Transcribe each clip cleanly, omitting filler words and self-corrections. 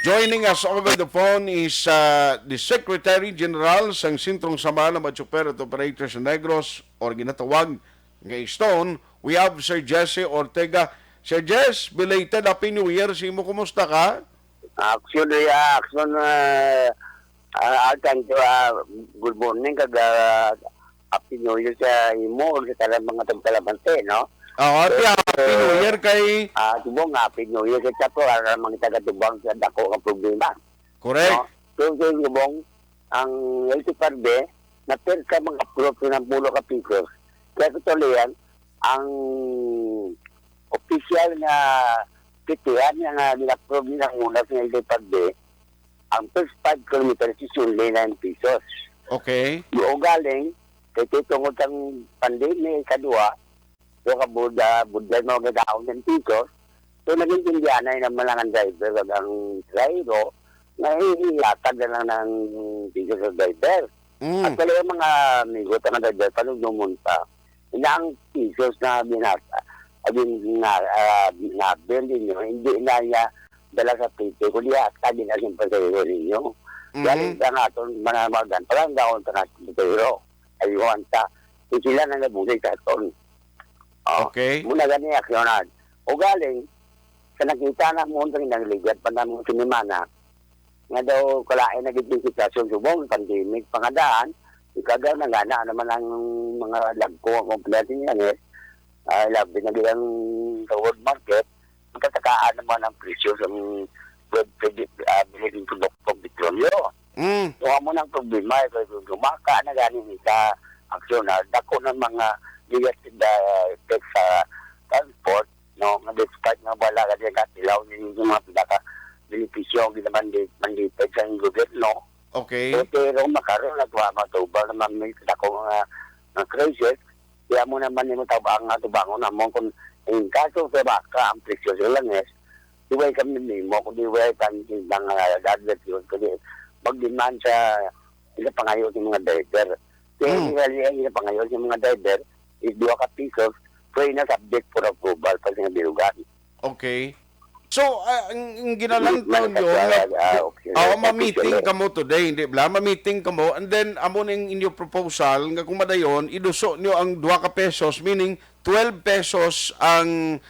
Joining us over the phone is the Secretary General ng Sentrong Samahan ng Super at Operators sa Negros or ginatawag nga Stone. We have Sir Jesse Ortega. Sir Jess, belated Happy New Year. Simo, kumusta ka? Actually, thank you, good morning, Happy New Year sa imo, sa talang mga tagkalabante, no? Happy New Year kay... Tubong, Happy New Year sa po, para mga taga-tubang sa dako ang problema. Correct. No? So, tubong, ang LTPRB, na persa mga proof ng pulo ka pisos. Kaya tutuloy ang official na pitihan na nila-prove nila muna sa LTPRB, ang first 5 kilometers is only 9 pesos. Okay. Yung galing, kaya tungkol ang pandemya, kadua, so kabuda mo gagawin ng pisos, so naging indianay naman lang ang driver, ang driver, na ilatag na lang ng pisos sa driver. At talaga mga amigo, na driver, paano dumunta, ang pisos na binasa, nabili nyo, hindi na niya dala sa pito, kundi atagin na siyang pasayro ninyo. Galing ka nga ito, manamagan, parang gawin ka na pasayro. Ayun, sila na nabulay sa ito. Okay. Muna gani aksyonan. O galing, sa nakita na mo rin ng ligad, pa naman sinimana, nga daw kalain na giting sitwasyon subong, pandemic, pangadaan, ikagaw na gana naman ang mga lagko, ang kompletin yan labi na bilang sa world market, magkatakaan naman ang presyo sa bilhin produkto petrolyo. So, mo ng problema, gumaka na ganin sa aksyonan, dako ng mga negative effects sa transport, no, nga despite nga wala ka dyan katilaw yung mga pinaka-benepisyo ang ginamandipid sa gobyerno. Okay. So, pero makaroon na tuwa matubang naman may dako nga crisis, kaya mo naman yung tabang nga tubangon naman kung in kaso sa baka ang presyo sa langis, diway kami nimo, kung diway kami ng dadlet yun, kasi mag-demand sa pangayon ng mga driver. Kaya yung pangayon ng mga driver, is 2 ka pesos, so na subject for approval pa sa bilugan. Okay. So, ang ginalantaw nyo, ma-meeting ka mo today, hindi ba? Ma-meeting ka mo, and then, amo ng inyo proposal, nga kung madayon, iduso nyo ang 2 ka pesos, meaning 12 pesos ang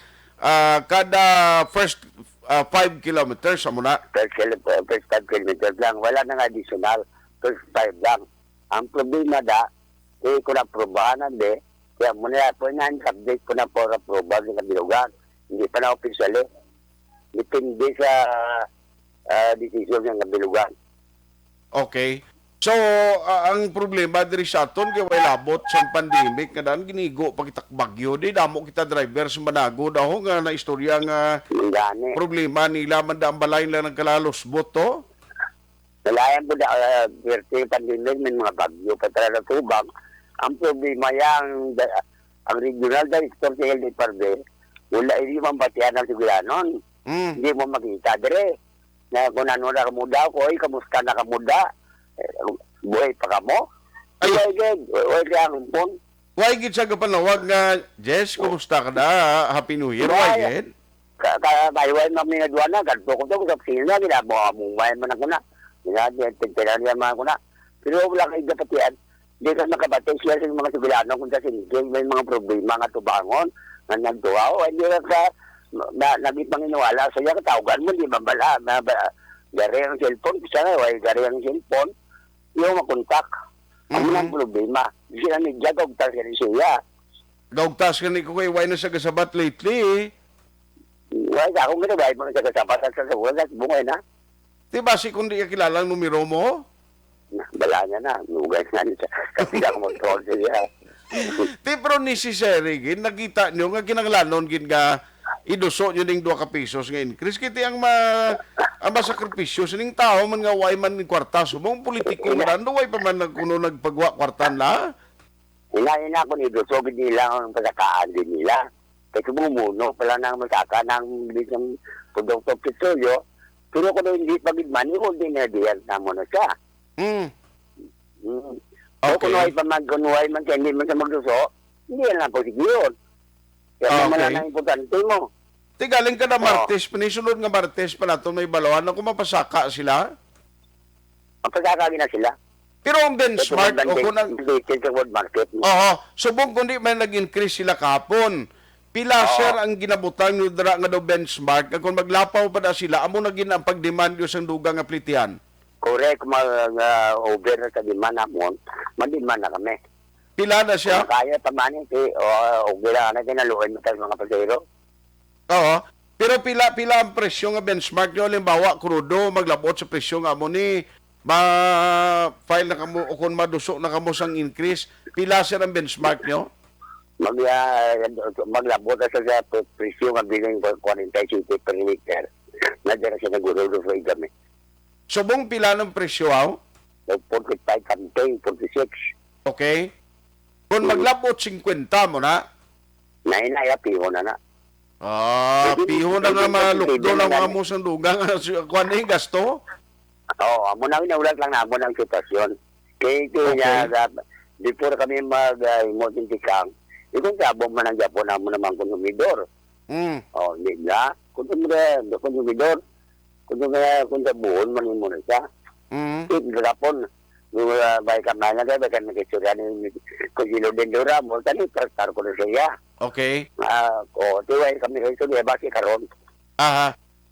kada first 5 kilometers, amo na? First 5 kilometers lang, wala nang additional, first 5 lang. Ang problema kung na-aprobahan na kaya muna po na subject ko na for approval sa bilugan. Hindi pa na officially. Depende sa decision ng bilugan. Okay. So, ang problema diri sa aton kay way labot sa pandemic nga daan ginigo pagitak bagyo di damo kita driver sa Manago daw nga na istorya nga problema nila man da ang balay lang nagkalalos boto. Nalayan po birthday pandemic may mga bagyo patara tubang. Ang problema yang ang regional director sa LTPRB, wala hindi mambatian ng siguranon. Hindi mo makita dire. Na kung ano na kamuda ko, kamusta na kamuda? Buhay pa ka mo? Ay, ang pun. Why gid sa kapanawag nga, Jess, kumusta ka na? Happy New Year, why gid? Kayawin mo mga duwan na, ganito ko ito, sa sila, ginamumay man ako na. Ginamumay man ako na. Pero wala kayo kapatian. Hindi ka nakabatay siya sa mga sigurano kung sa sinigay may mga problema nga tubangon na nagduwa o hindi ka nagipanginiwala sa iya katawagan mo di ba bala gari ang cellphone kasi gari ang cellphone yung makontak ang mga problema hindi na medya gawagtas ka rin siya gawagtas ka ni Kuya why na sa kasabat lately wala akong ginabay mo na sa kasabat at sa sabulan at bungay na diba si kundi ka kilala ang numero mo? Bala niya na, nugay nga niya kasi ako mag-troll siya. Pero necessary, nakita nyo nga kinanglanon nga iduso nyo ng 2 ka pesos nga increase. Kiti ang masakripisyo sining tao man nga way man ng kwarta. Sumong politiko man, way pa man kuno nagpagwa kwartan la? Ina ko ni Duso, hindi lang ang pagkakaan din nila. Kasi bumuno pala nang masaka ng bilisang produkto petrolyo. Pero kung hindi pagidman, yung din na diyan na mo na siya. Okay. So, kung kunuhay man hindi man sa magduso, hindi yan lang po siguro. Kaya naman lang ang importante mo. Ti galing ka na Martes, panisunod nga Martes pa nato may balawan na kung mapasaka sila. Ang pagkakagi na sila. Pero ang benchmark o kung ang sa world market. Oo, subong kundi may nag-increase sila kahapon. Pila sir ang ginabutang nyo dara nga daw benchmark nga kung maglapaw pa na sila amo na gina ang pag-demand yo sang dugang nga plitian. Correct, mag-over na sa demand namon, mag-demand na kami. Pila na siya? Kung kaya pa man okay lang na kinaluin mo tayo mga pasero. Oo. Pero pila ang presyo nga benchmark nyo halimbawa krudo maglabot sa presyo nga amo ni ma-file na kamo o kung madusok na kamo sang increase, pila sir ang benchmark nyo? Maglabot na sa presyo nga bilang 47 per liter. Nadira siya nag-urulo sa igami. Subong pila ng presyo aw? 45 something, 46. Okay. Kung maglabot 50 mo na, Nainaya, piho na na. piho na nga malukdo ng mga musang dugang. Kuan ni gasto? Oo, amo na winaulat lang na amo ng sitwasyon. Kaya niya, before kami mag-motintikang, ikong sabong man ang Japon na mo naman konsumidor. Oh, hindi na. Konsumidor. Kung sa buon, manin mo na siya. Ito Japon. Baik kamay na tayo, baik nagkisurya ni Kujilo Dendura, mo tani, prestar ko na siya. Okay. Tiwai kami kayo siya, basi karon.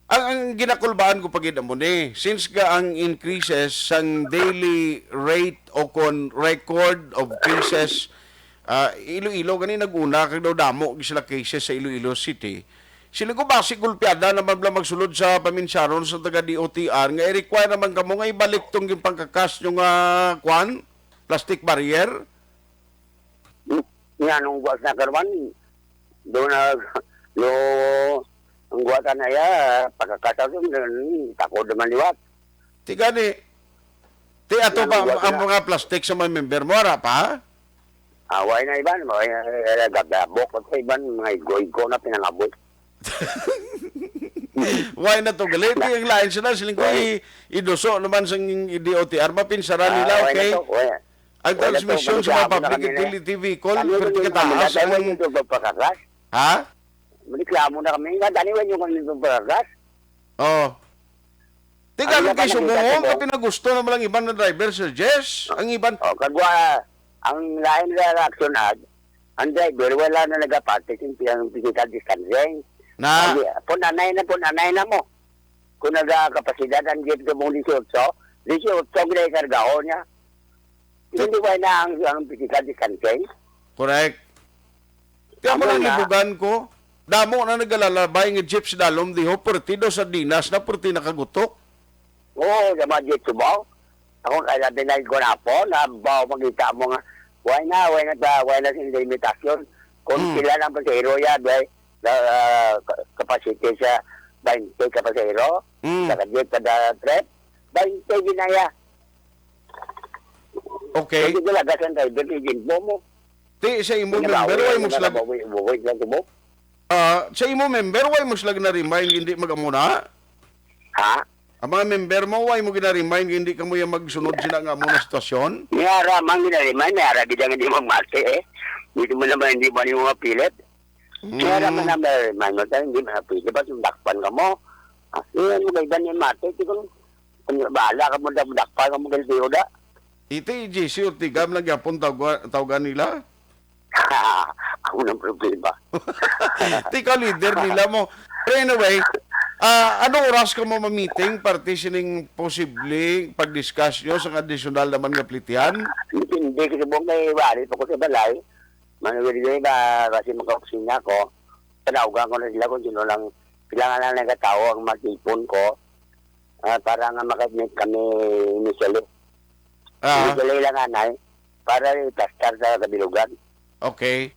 Ang ginakulbaan ko pag mo ni, since ga ang increases sang daily rate o kon record of cases, Iloilo, gani naguna, kag daw damo sila cases sa Iloilo City. Sila ko basi gulpiada na mabla magsulod sa paminsaron sa taga DOTR nga i-require naman kamo nga ibalik tong yung pangkakas yung plastic barrier. Nga nung buwas na karwan, doon ang buwatan na ya, pagkakasaw doon, tako naman liwat. Ti gani, ti ato pa ang mga plastic sa mga member mo, ara pa? Away na iban, gababok at iban, mga igo-igo na pinangabot. Why na to galit? Yung lain sila, siling ko iduso naman sa DOTR, mapinsaran nila, okay? Ang transmission sa mga public utility vehicle, perti kataas. Dahil yung pagpakakas. Ha? Maniklamo na kami. Daniwan yung kami pagpakakas. Oo. Tika, kay sumuhong ka pinagusto naman ang ibang na driver, Sir Jess. Ang ibang... Kagwa, ang lain na reaction ang driver, wala na nagapate yung physical distancing. Na? Punanay na mo. Kung nagkapasidad ang jeep ka mong 18 gina ikargahon niya. Hindi ba na ang physical distancing? Correct. Kaya mo nang libugan ko, damo na nagalalabay ng jeep sa dalom, di ho, pertido sa dinas na perti nakagutok. Oo, sa mga jeep subaw. Ako kaya dinay ko na po, na bawa magkita mo nga, why na sa limitasyon. Kung sila ng pasero ya, capacity sa 20 ka pasero, sa jeep kada trip, 20 ginaya. Okay. Hindi ko lagasan tayo, din mo. Ti, sa imo member, way mo slag... sa imo member, way mo slag na-remind, hindi magamuna? Ha? Ang mga member mo, way mo gina-remind, hindi ka mo yung magsunod sila nga muna sitwasyon? Mayara, mang gina-remind, mayara, bidang hindi magmati Dito mo naman, hindi mo yung mga pilit. Mayara man naman, remind mo tayo, hindi mo napilit. Ba't yung dakpan ka mo? Yan mo, gaidan yung mati. Kung bahala ka mo, dakpan ka mo, galitiyo da. Iti, JC Ortiga, nagyapon tawagan nila? Ako ng problema. Tika, leader nila mo. Pero anyway, anong oras ka mo ma-meeting, partitioning posible pag-discuss nyo sa additional naman nga plitihan? Hindi kasi buong may wari pa ko sa balay. Manawari ba kasi makakusina ko. Tanawagan ko na sila kung sino lang, kailangan lang nagkatao ang mag-ipon ko para nga makadmit kami initially. Initially lang anay para i-tastar sa kabilugan. Okay.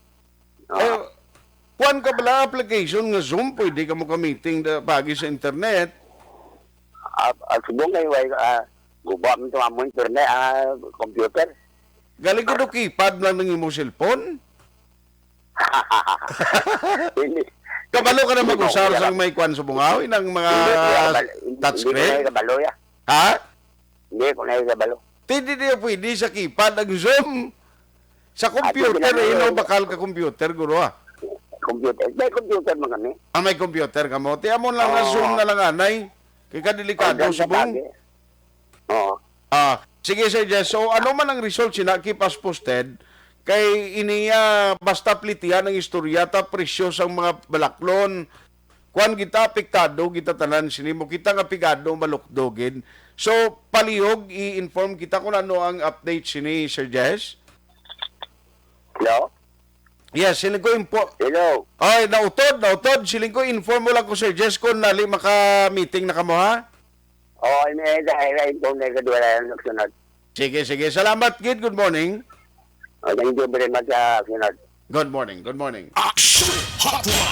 Kuan ka bala application nga Zoom, pwede ka mo ka-meeting pagi sa internet. Subong kayo, guba mo ito mo internet, computer. Galing ko do keypad lang ng imo cellphone? Kabalo ka na mag-usar sa may kuan sa bungaw, ng mga touchscreen? Hindi ko na kabalo ya. Ha? Hindi ko na kabalo. Hindi pwede sa keypad ang Zoom. Sa computer, bakal ka computer, guro computer. May computer man kami. May computer ka mo. Tiyan mo lang na Oo. Zoom na lang, anay. Kaya ka delikado, Hanggang sa subong. bagay. Oo. Sige, Sir Jess. So, ano man ang result sina, keep us posted. Kay iniya, basta plitihan ang istorya, ta presyo sa mga balaklon. Kuan kita apektado, kita tanan sinimo. Kita nga pigado, malukdogin. So, palihog, i-inform kita kung ano ang update sini, Sir Jess. Hello? Yes, siling ko Hello? Ay, nautod. Siling ko inform mo lang ko, Sir Jess, kung nali maka-meeting na kamo, ha? Oo, may dahil po na kadwala yung nagsunod. Sige. Salamat, Gid. Good morning. Thank you very much, sunod. Good morning. Action Hotline.